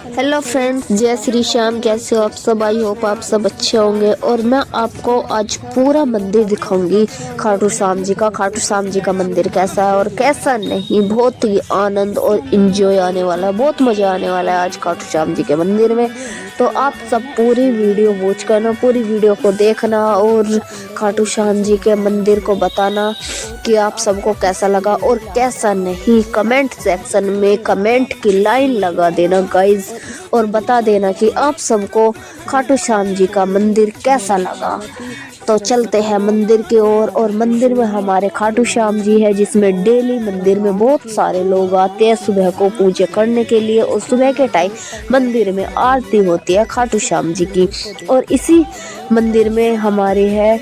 Hello friends, जय श्री श्याम। कैसे हो आप सब? आई होप आप सब अच्छे होंगे। और मैं आपको आज पूरा मंदिर दिखाऊंगी खाटू श्याम जी का। खाटू श्याम जी का मंदिर कैसा है और कैसा नहीं, बहुत ही आनंद और इंजॉय आने वाला है, बहुत मज़ा आने वाला है आज खाटू श्याम जी के मंदिर में। तो आप सब पूरी वीडियो वॉच करना, पूरी वीडियो को देखना और खाटू श्याम जी के मंदिर को बताना कि आप सबको कैसा लगा और कैसा नहीं। कमेंट सेक्शन में कमेंट की लाइन लगा देना गाइज, और बता देना कि आप सबको खाटू श्याम जी का मंदिर कैसा लगा। तो चलते हैं मंदिर की ओर। और मंदिर में हमारे खाटू श्याम जी है, जिसमें डेली मंदिर में बहुत सारे लोग आते हैं सुबह को पूजा करने के लिए। और सुबह के टाइम मंदिर में आरती होती है खाटू श्याम जी की। और इसी मंदिर में हमारे है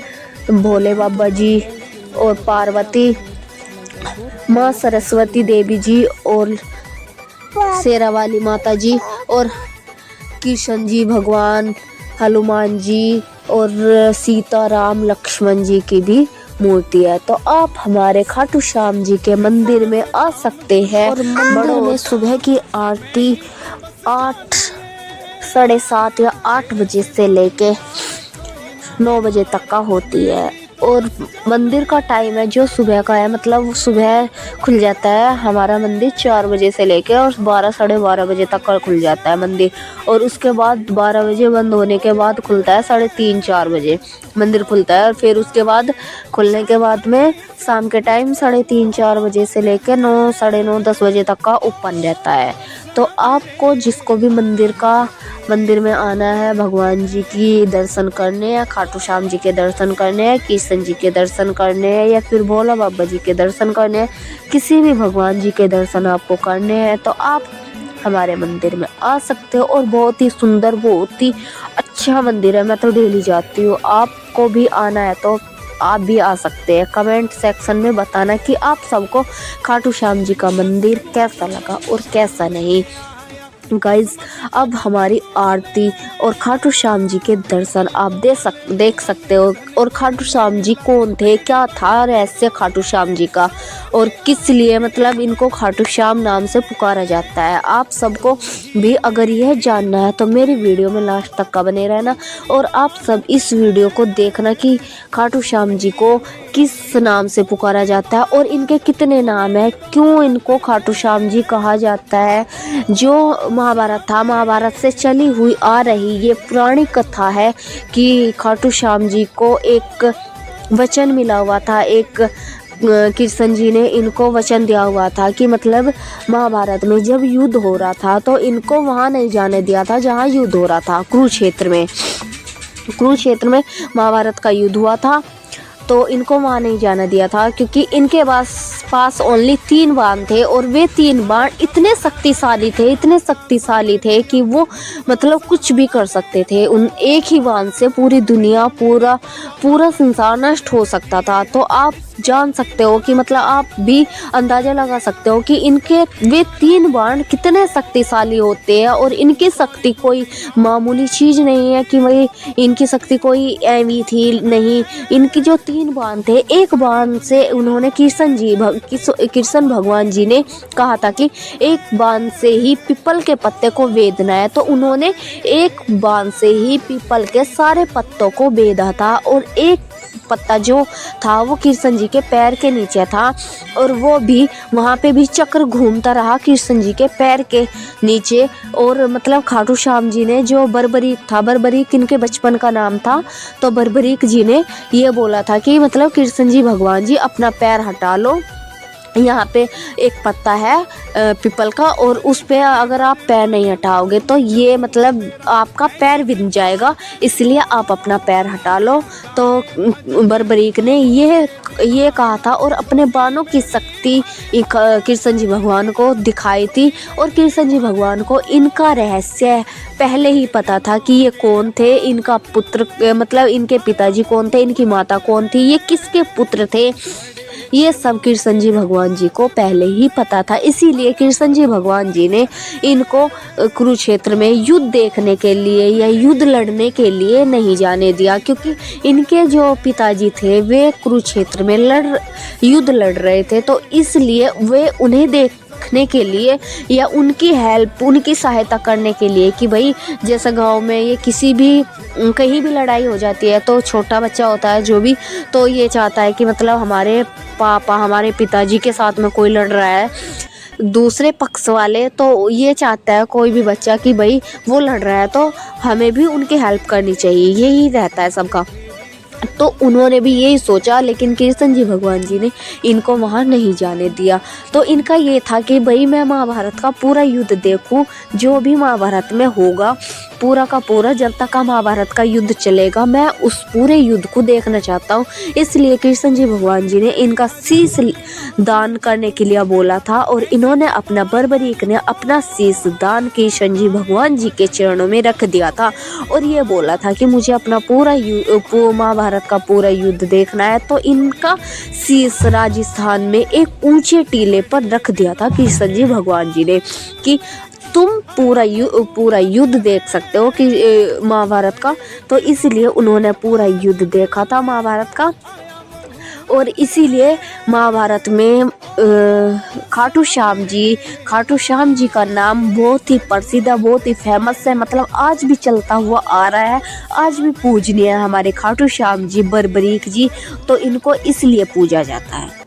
भोले बाबा जी और पार्वती माँ सरस्वती देवी जी और शेरा वाली माता जी और कृष्ण जी भगवान, हनुमान जी और सीता राम लक्ष्मण जी की भी मूर्ति है। तो आप हमारे खाटू श्याम जी के मंदिर में आ सकते हैं। और मंदिर में सुबह की आरती 8, 7:30 या 8 बजे से लेके 9 बजे तक का होती है। और मंदिर का टाइम है जो सुबह का है, मतलब सुबह खुल जाता है हमारा मंदिर 4 बजे से लेके और 12, 12:30 बजे तक का खुल जाता है मंदिर। और उसके बाद 12 बजे बंद होने के बाद खुलता है 3:30, 4 बजे मंदिर खुलता है। और फिर उसके बाद खुलने के बाद में शाम के टाइम 3:30, 4 बजे से लेकर 9, 9:30, 10 बजे तक का ओपन रहता है। तो आपको जिसको भी मंदिर में आना है, भगवान जी की दर्शन करने या खाटू श्याम जी के दर्शन करने हैं, कृष्ण जी के दर्शन करने हैं या फिर भोला बाबा जी के दर्शन करने हैं, किसी भी भगवान जी के दर्शन आपको करने हैं, तो आप हमारे मंदिर में आ सकते हो। और बहुत ही सुंदर, बहुत ही अच्छा मंदिर है। मैं तो डेली जाती हूँ, आपको भी आना है तो आप भी आ सकते हैं। कमेंट सेक्शन में बताना कि आप सबको खाटू श्याम जी का मंदिर कैसा लगा और कैसा नहीं। गाइज, अब हमारी आरती और खाटू श्याम जी के दर्शन आप देख सकते हो। और खाटू श्याम जी कौन थे, क्या था रहस्य खाटू श्याम जी का, और किस लिए मतलब इनको खाटू श्याम नाम से पुकारा जाता है। आप सबको भी अगर यह जानना है तो मेरी वीडियो में लास्ट तक का बने रहना। और आप सब इस वीडियो को देखना कि खाटू श्याम जी को किस नाम से पुकारा जाता है और इनके कितने नाम है, क्यों इनको खाटू श्याम जी कहा जाता है। जो महाभारत था, महाभारत से चली हुई आ रही ये पुरानी कथा है कि खाटू श्याम जी को एक वचन मिला हुआ था। एक कृष्ण जी ने इनको वचन दिया हुआ था कि मतलब महाभारत में जब युद्ध हो रहा था तो इनको वहाँ नहीं जाने दिया था जहाँ युद्ध हो रहा था। कुरुक्षेत्र में महाभारत का युद्ध हुआ था, तो इनको वहाँ नहीं जाने दिया था क्योंकि इनके पास ओनली 3 बाण थे। और वे 3 बाण इतने शक्तिशाली थे कि वो मतलब कुछ भी कर सकते थे। उन एक ही बाण से पूरी दुनिया, पूरा संसार नष्ट हो सकता था। तो आप जान सकते हो कि मतलब आप भी अंदाज़ा लगा सकते हो कि वे 3 बाण कितने शक्तिशाली होते हैं। और इनकी शक्ति कोई मामूली चीज़ नहीं है कि भाई इनकी शक्ति कोई ऐवी थी, नहीं। इनकी जो 3 बाण थे, एक बाण से उन्होंने कृष्ण भगवान जी ने कहा था कि एक बाण से ही पीपल के पत्ते को वेदना है, तो उन्होंने एक बाण से ही पीपल के सारे पत्तों को वेदा था। और एक पत्ता जो था वो कृष्ण जी के पैर के नीचे था, और वो भी वहाँ पे भी चक्र घूमता रहा कृष्ण जी के पैर के नीचे। और मतलब खाटू श्याम जी ने जो बर्बरीक था, बर्बरीक इनके बचपन का नाम था, तो बर्बरीक जी ने ये बोला था कि मतलब कृष्ण जी भगवान जी अपना पैर हटा लो, यहाँ पे एक पत्ता है पीपल का, और उस पे अगर आप पैर नहीं हटाओगे तो ये मतलब आपका पैर विंध जाएगा, इसलिए आप अपना पैर हटा लो। तो बर्बरीक ने ये कहा था और अपने बाणों की शक्ति कृष्ण जी भगवान को दिखाई थी। और कृष्ण जी भगवान को इनका रहस्य पहले ही पता था कि ये कौन थे, इनका पुत्र मतलब इनके पिताजी कौन थे, इनकी माता कौन थी, ये किसके पुत्र थे, ये सब कृष्ण जी भगवान जी को पहले ही पता था। इसीलिए कृष्ण जी भगवान जी ने इनको कुरुक्षेत्र में युद्ध देखने के लिए या युद्ध लड़ने के लिए नहीं जाने दिया, क्योंकि इनके जो पिताजी थे वे कुरुक्षेत्र में युद्ध लड़ रहे थे। तो इसलिए वे उन्हें रखने के लिए या उनकी हेल्प, उनकी सहायता करने के लिए कि भाई जैसे गांव में ये किसी भी कहीं भी लड़ाई हो जाती है तो छोटा बच्चा होता है जो भी, तो ये चाहता है कि मतलब हमारे पापा, हमारे पिताजी के साथ में कोई लड़ रहा है, दूसरे पक्ष वाले, तो ये चाहता है कोई भी बच्चा कि भाई वो लड़ रहा है तो हमें भी उनकी हेल्प करनी चाहिए, यही रहता है सबका। तो उन्होंने भी यही सोचा, लेकिन कृष्ण जी भगवान जी ने इनको वहाँ नहीं जाने दिया। तो इनका ये था कि भाई मैं महाभारत का पूरा युद्ध देखूं, जो भी महाभारत में होगा पूरा का पूरा, जब तक का महाभारत का युद्ध चलेगा मैं उस पूरे युद्ध को देखना चाहता हूँ। इसलिए कृष्ण जी भगवान जी ने इनका शीश दान करने के लिए बोला था और इन्होंने अपना बर्बरीक ने अपना शीश दान कृष्ण जी भगवान जी के चरणों में रख दिया था और ये बोला था कि मुझे अपना पूरा महाभारत का पूरा युद्ध देखना है। तो इनका शीश राजस्थान में एक ऊंचे टीले पर रख दिया था कृष्ण जी भगवान जी ने कि तुम पूरा युद्ध देख सकते हो कि महाभारत का। तो इसलिए उन्होंने पूरा युद्ध देखा था महाभारत का और इसीलिए महाभारत में खाटू श्याम जी का नाम बहुत ही प्रसिद्ध है, बहुत ही फेमस है, मतलब आज भी चलता हुआ आ रहा है, आज भी पूजनीय है हमारे खाटू श्याम जी बर्बरीक जी, तो इनको इसलिए पूजा जाता है।